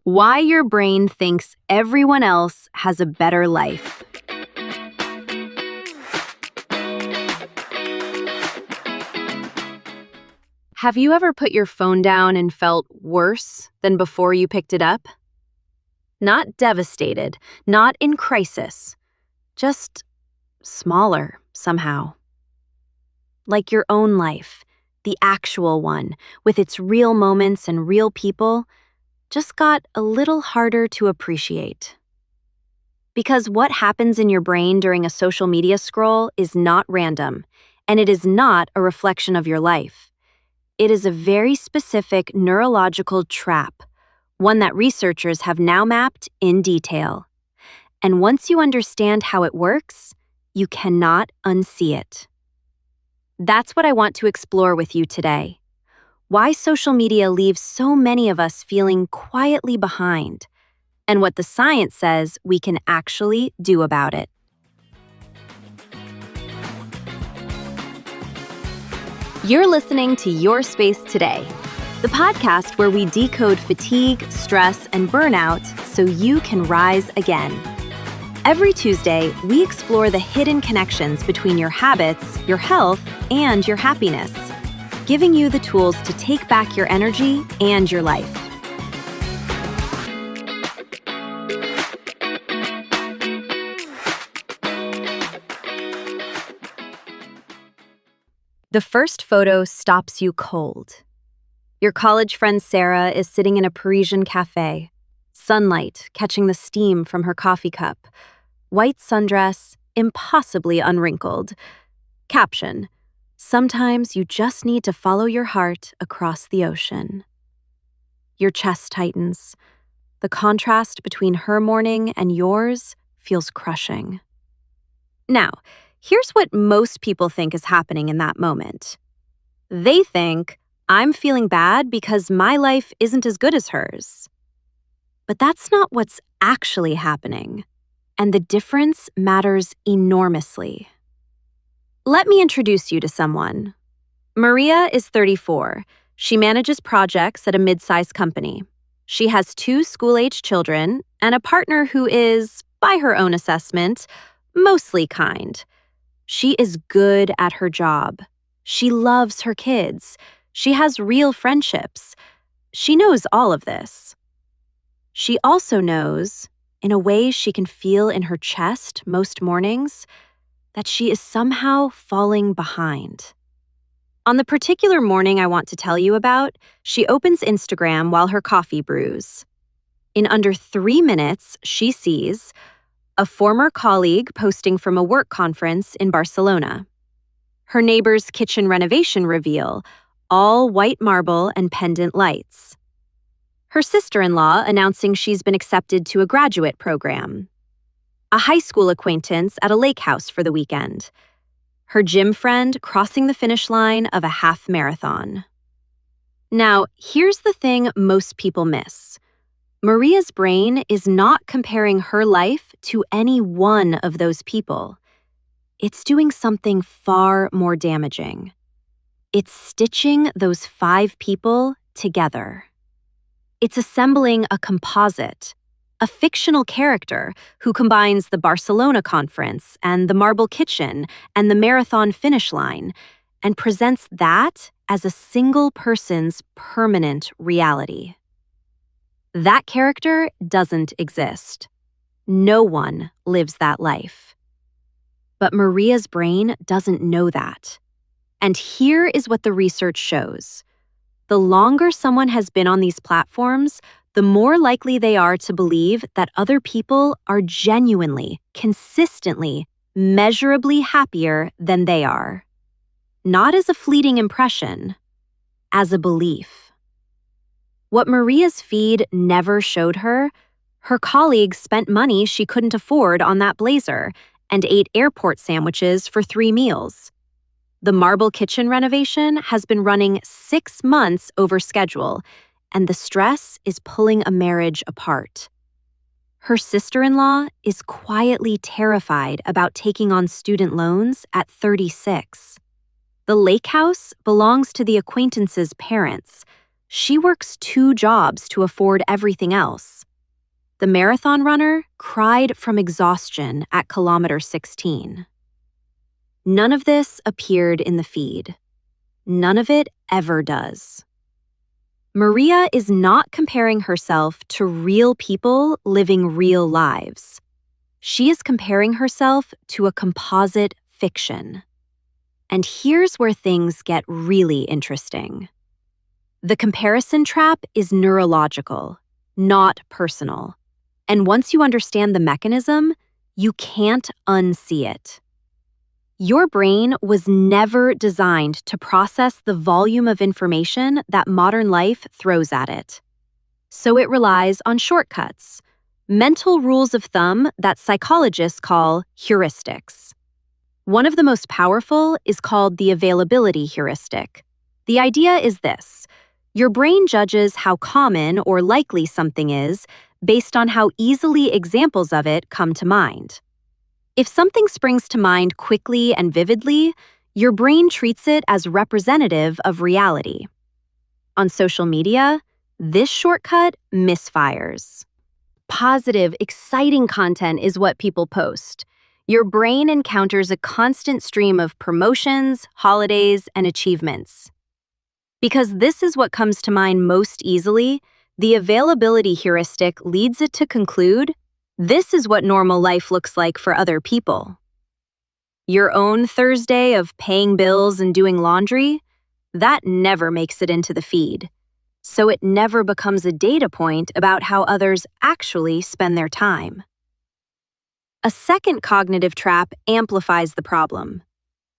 Why your brain thinks everyone else has a better life. Have you ever put your phone down and felt worse than before you picked it up? Not devastated, not in crisis, just smaller somehow. Like your own life, the actual one, with its real moments and real people, just got a little harder to appreciate. Because what happens in your brain during a social media scroll is not random, and it is not a reflection of your life. It is a very specific neurological trap, one that researchers have now mapped in detail. And once you understand how it works, you cannot unsee it. That's what I want to explore with you today. Why social media leaves so many of us feeling quietly behind, and what the science says we can actually do about it. You're listening to Your Space Today, the podcast where we decode fatigue, stress, and burnout so you can rise again. Every Tuesday, we explore the hidden connections between your habits, your health, and your happiness, giving you the tools to take back your energy and your life. The first photo stops you cold. Your college friend Sarah is sitting in a Parisian cafe, sunlight catching the steam from her coffee cup, white sundress, impossibly unwrinkled. Caption: sometimes you just need to follow your heart across the ocean. Your chest tightens. The contrast between her morning and yours feels crushing. Now, here's what most people think is happening in that moment. They think, I'm feeling bad because my life isn't as good as hers. But that's not what's actually happening, and the difference matters enormously. Let me introduce you to someone. Maria is 34. She manages projects at a mid-sized company. She has 2 school-age children and a partner who is, by her own assessment, mostly kind. She is good at her job. She loves her kids. She has real friendships. She knows all of this. She also knows, in a way she can feel in her chest most mornings, that she is somehow falling behind. On the particular morning I want to tell you about, she opens Instagram while her coffee brews. In under 3 minutes, she sees a former colleague posting from a work conference in Barcelona, her neighbor's kitchen renovation reveal, all white marble and pendant lights, her sister-in-law announcing she's been accepted to a graduate program, a high school acquaintance at a lake house for the weekend, her gym friend crossing the finish line of a half marathon. Now, here's the thing most people miss. Maria's brain is not comparing her life to any one of those people. It's doing something far more damaging. It's stitching those 5 people together. It's assembling a composite, a fictional character who combines the Barcelona conference and the marble kitchen and the marathon finish line, and presents that as a single person's permanent reality. That character doesn't exist. No one lives that life. But Maria's brain doesn't know that. And here is what the research shows. The longer someone has been on these platforms, the more likely they are to believe that other people are genuinely, consistently, measurably happier than they are. Not as a fleeting impression, as a belief. What Maria's feed never showed her, her colleagues spent money she couldn't afford on that blazer and ate airport sandwiches for 3 meals. The marble kitchen renovation has been running 6 months over schedule, and the stress is pulling a marriage apart. Her sister-in-law is quietly terrified about taking on student loans at 36. The lake house belongs to the acquaintance's parents. She works 2 jobs to afford everything else. The marathon runner cried from exhaustion at kilometer 16. None of this appeared in the feed. None of it ever does. Maria is not comparing herself to real people living real lives. She is comparing herself to a composite fiction. And here's where things get really interesting. The comparison trap is neurological, not personal. And once you understand the mechanism, you can't unsee it. Your brain was never designed to process the volume of information that modern life throws at it. So it relies on shortcuts, mental rules of thumb that psychologists call heuristics. One of the most powerful is called the availability heuristic. The idea is this: your brain judges how common or likely something is based on how easily examples of it come to mind. If something springs to mind quickly and vividly, your brain treats it as representative of reality. On social media, this shortcut misfires. Positive, exciting content is what people post. Your brain encounters a constant stream of promotions, holidays, and achievements. Because this is what comes to mind most easily, the availability heuristic leads it to conclude, this is what normal life looks like for other people. Your own Thursday of paying bills and doing laundry, that never makes it into the feed. So it never becomes a data point about how others actually spend their time. A second cognitive trap amplifies the problem.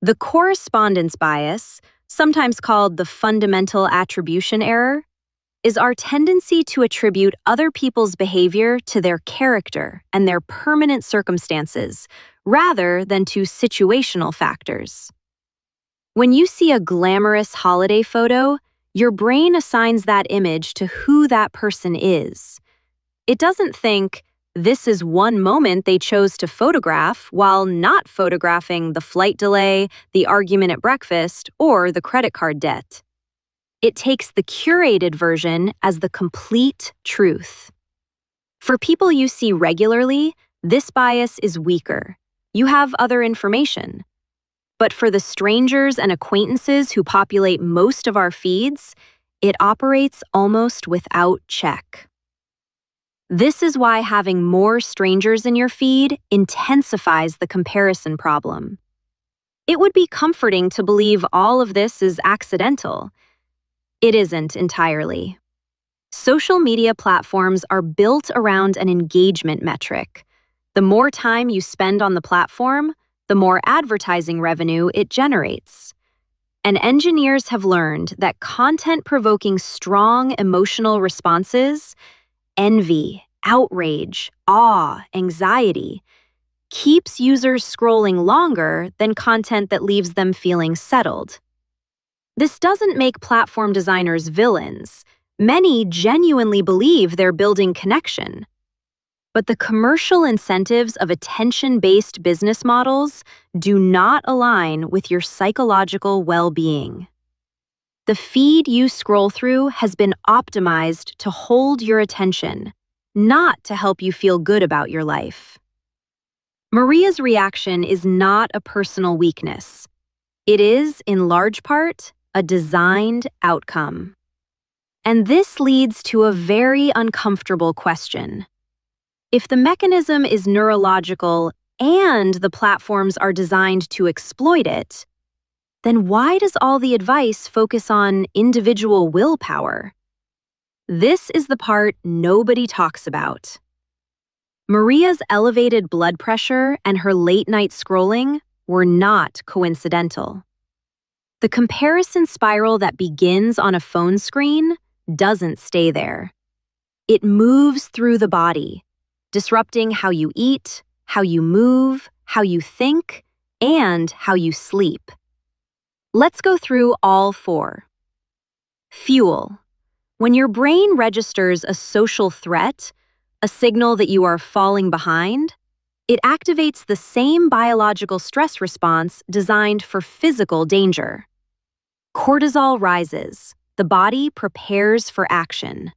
The correspondence bias, sometimes called the fundamental attribution error, is our tendency to attribute other people's behavior to their character and their permanent circumstances, rather than to situational factors. When you see a glamorous holiday photo, your brain assigns that image to who that person is. It doesn't think, this is one moment they chose to photograph while not photographing the flight delay, the argument at breakfast, or the credit card debt. It takes the curated version as the complete truth. For people you see regularly, this bias is weaker. You have other information. But for the strangers and acquaintances who populate most of our feeds, it operates almost without check. This is why having more strangers in your feed intensifies the comparison problem. It would be comforting to believe all of this is accidental. It isn't entirely. Social media platforms are built around an engagement metric. The more time you spend on the platform, the more advertising revenue it generates. And engineers have learned that content provoking strong emotional responses, envy, outrage, awe, anxiety, keeps users scrolling longer than content that leaves them feeling settled. This doesn't make platform designers villains. Many genuinely believe they're building connection. But the commercial incentives of attention-based business models do not align with your psychological well-being. The feed you scroll through has been optimized to hold your attention, not to help you feel good about your life. Maria's reaction is not a personal weakness. It is, in large part, a designed outcome. And this leads to a very uncomfortable question. If the mechanism is neurological and the platforms are designed to exploit it, then why does all the advice focus on individual willpower? This is the part nobody talks about. Maria's elevated blood pressure and her late-night scrolling were not coincidental. The comparison spiral that begins on a phone screen doesn't stay there. It moves through the body, disrupting how you eat, how you move, how you think, and how you sleep. Let's go through all 4. Fuel. When your brain registers a social threat, a signal that you are falling behind, it activates the same biological stress response designed for physical danger. Cortisol rises, the body prepares for action.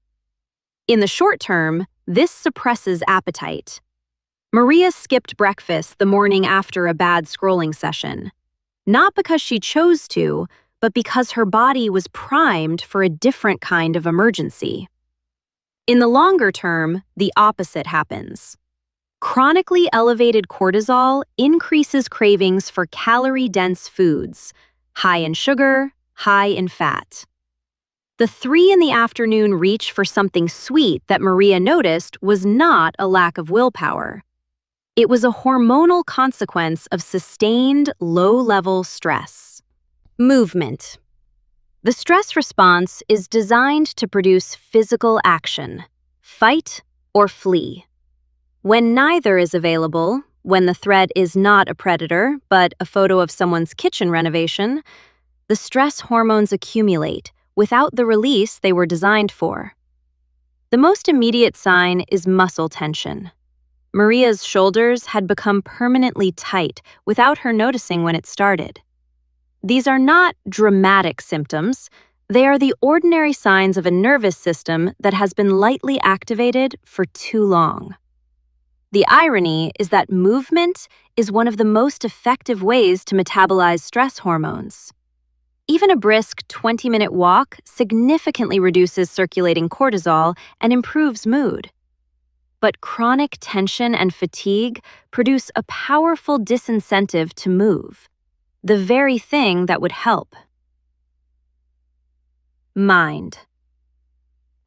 In the short term, this suppresses appetite. Maria skipped breakfast the morning after a bad scrolling session, not because she chose to, but because her body was primed for a different kind of emergency. In the longer term, the opposite happens. Chronically elevated cortisol increases cravings for calorie-dense foods, high in sugar, high in fat. The 3 in the afternoon reach for something sweet that Maria noticed was not a lack of willpower. It was a hormonal consequence of sustained low-level stress. Movement. The stress response is designed to produce physical action, fight or flee. When neither is available, when the threat is not a predator but a photo of someone's kitchen renovation, the stress hormones accumulate without the release they were designed for. The most immediate sign is muscle tension. Maria's shoulders had become permanently tight without her noticing when it started. These are not dramatic symptoms. They are the ordinary signs of a nervous system that has been lightly activated for too long. The irony is that movement is one of the most effective ways to metabolize stress hormones. Even a brisk 20-minute walk significantly reduces circulating cortisol and improves mood. But chronic tension and fatigue produce a powerful disincentive to move, the very thing that would help. Mind.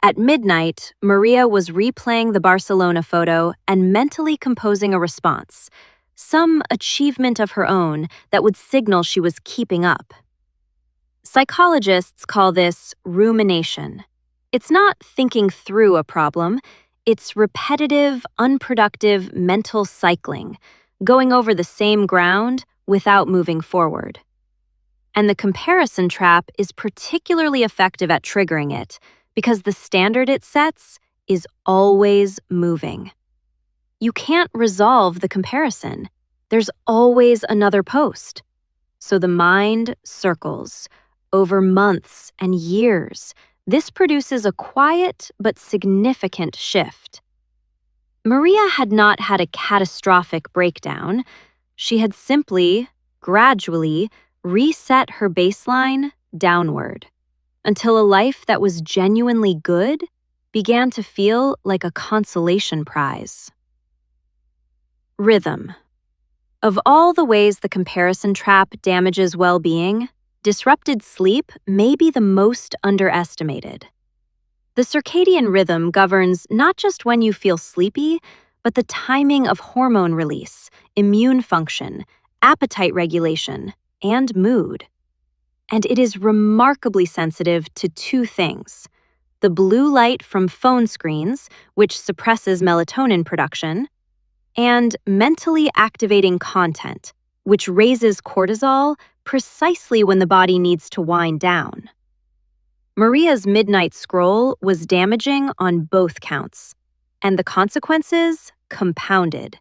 At midnight, Maria was replaying the Barcelona photo and mentally composing a response, some achievement of her own that would signal she was keeping up. Psychologists call this rumination. It's not thinking through a problem, it's repetitive, unproductive mental cycling, going over the same ground without moving forward. And the comparison trap is particularly effective at triggering it, because the standard it sets is always moving. You can't resolve the comparison. There's always another post. So the mind circles. Over months and years, this produces a quiet but significant shift. Maria had not had a catastrophic breakdown. She had simply, gradually, reset her baseline downward, until a life that was genuinely good began to feel like a consolation prize. Rhythm. Of all the ways the comparison trap damages well-being, disrupted sleep may be the most underestimated. The circadian rhythm governs not just when you feel sleepy, but the timing of hormone release, immune function, appetite regulation, and mood. And it is remarkably sensitive to 2 things: the blue light from phone screens, which suppresses melatonin production, and mentally activating content, which raises cortisol precisely when the body needs to wind down. Maria's midnight scroll was damaging on both counts, and the consequences compounded.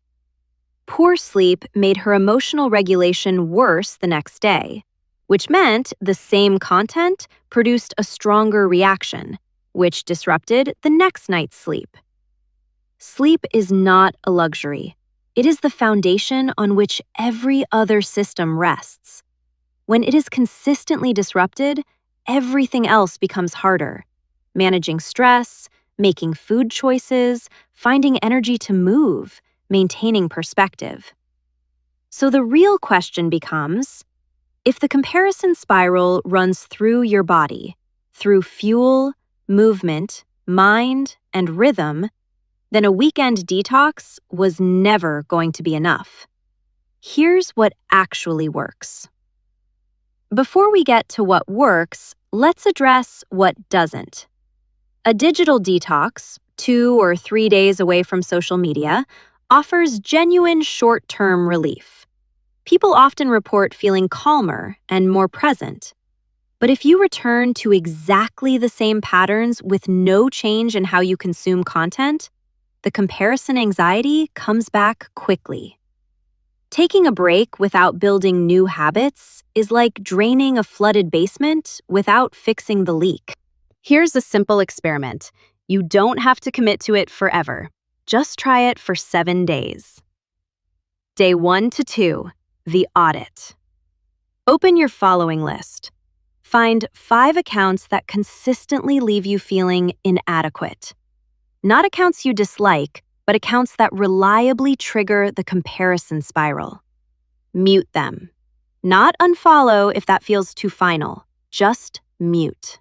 Poor sleep made her emotional regulation worse the next day, which meant the same content produced a stronger reaction, which disrupted the next night's sleep. Sleep is not a luxury. It is the foundation on which every other system rests. When it is consistently disrupted, everything else becomes harder. Managing stress, making food choices, finding energy to move, maintaining perspective. So the real question becomes, if the comparison spiral runs through your body, through fuel, movement, mind, and rhythm, then a weekend detox was never going to be enough. Here's what actually works. Before we get to what works, let's address what doesn't. A digital detox, 2 or 3 days away from social media, offers genuine short-term relief. People often report feeling calmer and more present. But if you return to exactly the same patterns with no change in how you consume content, the comparison anxiety comes back quickly. Taking a break without building new habits is like draining a flooded basement without fixing the leak. Here's a simple experiment. You don't have to commit to it forever. Just try it for 7 days. Day 1 to 2, the audit. Open your following list. Find 5 accounts that consistently leave you feeling inadequate. Not accounts you dislike, but accounts that reliably trigger the comparison spiral. Mute them. Not unfollow if that feels too final. Just mute.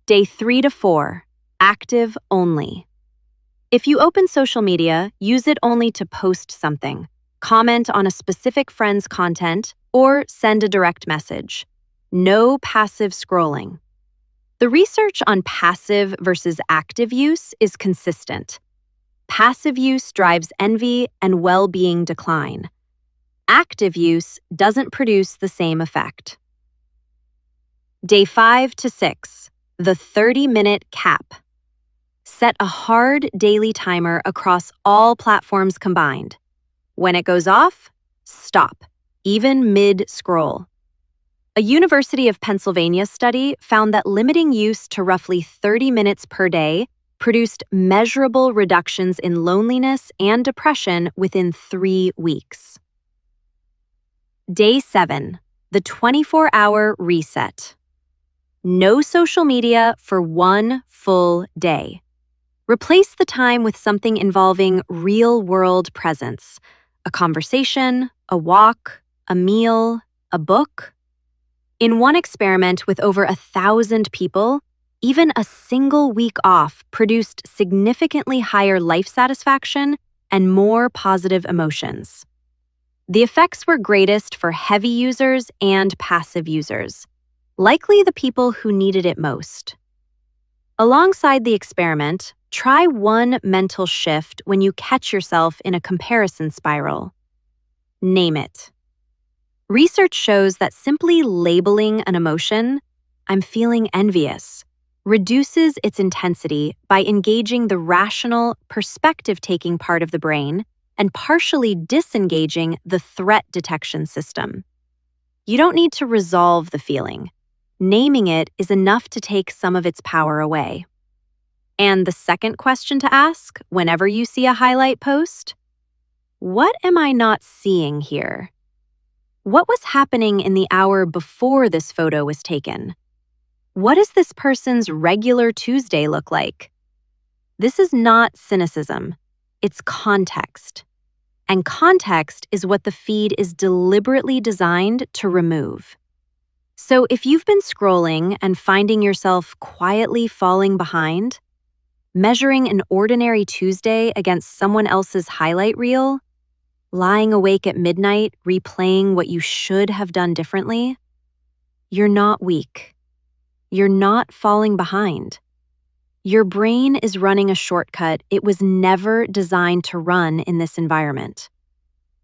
Day 3 to 4, active only. If you open social media, use it only to post something, comment on a specific friend's content, or send a direct message. No passive scrolling. The research on passive versus active use is consistent. Passive use drives envy and well-being decline. Active use doesn't produce the same effect. Day 5 to 6, the 30-minute cap. Set a hard daily timer across all platforms combined. When it goes off, stop, even mid-scroll. A University of Pennsylvania study found that limiting use to roughly 30 minutes per day produced measurable reductions in loneliness and depression within 3 weeks. Day 7, the 24-hour reset. No social media for 1 full day. Replace the time with something involving real-world presence. A conversation, a walk, a meal, a book. In one experiment with over 1,000 people, even a single week off produced significantly higher life satisfaction and more positive emotions. The effects were greatest for heavy users and passive users, likely the people who needed it most. Alongside the experiment, try one mental shift when you catch yourself in a comparison spiral. Name it. Research shows that simply labeling an emotion, "I'm feeling envious," reduces its intensity by engaging the rational, perspective-taking part of the brain and partially disengaging the threat detection system. You don't need to resolve the feeling. Naming it is enough to take some of its power away. And the second question to ask whenever you see a highlight post: what am I not seeing here? What was happening in the hour before this photo was taken? What does this person's regular Tuesday look like? This is not cynicism. It's context. And context is what the feed is deliberately designed to remove. So if you've been scrolling and finding yourself quietly falling behind, measuring an ordinary Tuesday against someone else's highlight reel, lying awake at midnight replaying what you should have done differently, you're not weak. You're not falling behind. Your brain is running a shortcut it was never designed to run in this environment.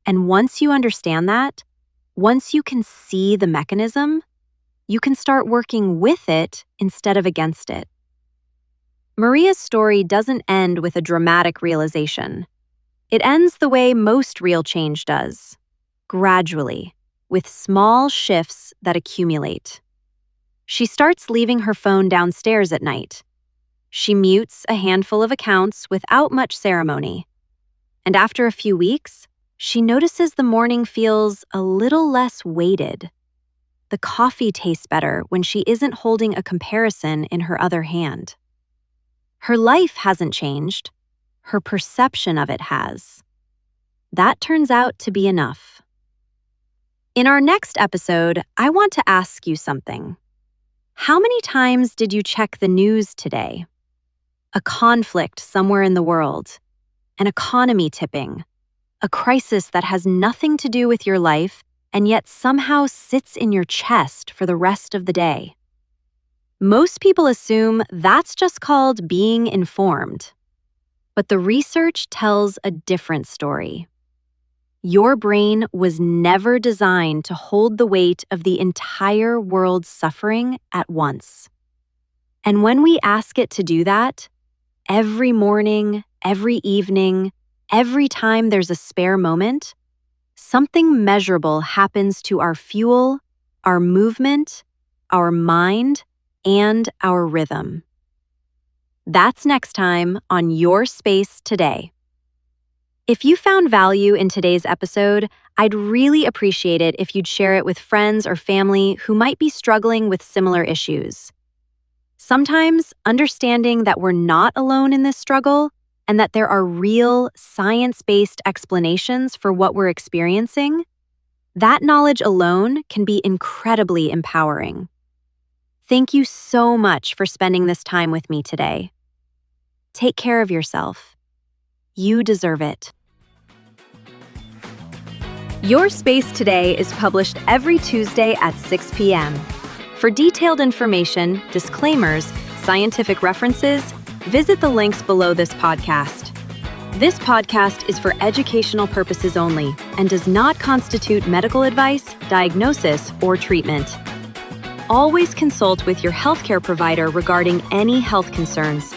And once you understand that, once you can see the mechanism, you can start working with it instead of against it. Maria's story doesn't end with a dramatic realization. It ends the way most real change does, gradually, with small shifts that accumulate. She starts leaving her phone downstairs at night. She mutes a handful of accounts without much ceremony. And after a few weeks, she notices the morning feels a little less weighted. The coffee tastes better when she isn't holding a comparison in her other hand. Her life hasn't changed. Her perception of it has. That turns out to be enough. In our next episode, I want to ask you something. How many times did you check the news today? A conflict somewhere in the world, an economy tipping, a crisis that has nothing to do with your life and yet somehow sits in your chest for the rest of the day. Most people assume that's just called being informed. But the research tells a different story. Your brain was never designed to hold the weight of the entire world's suffering at once. And when we ask it to do that, every morning, every evening, every time there's a spare moment, something measurable happens to our fuel, our movement, our mind, and our rhythm. That's next time on Your Space Today. If you found value in today's episode, I'd really appreciate it if you'd share it with friends or family who might be struggling with similar issues. Sometimes understanding that we're not alone in this struggle and that there are real, science-based explanations for what we're experiencing, that knowledge alone can be incredibly empowering. Thank you so much for spending this time with me today. Take care of yourself. You deserve it. Your Space Today is published every Tuesday at 6 p.m. For detailed information, disclaimers, scientific references, visit the links below this podcast. This podcast is for educational purposes only and does not constitute medical advice, diagnosis, or treatment. Always consult with your healthcare provider regarding any health concerns,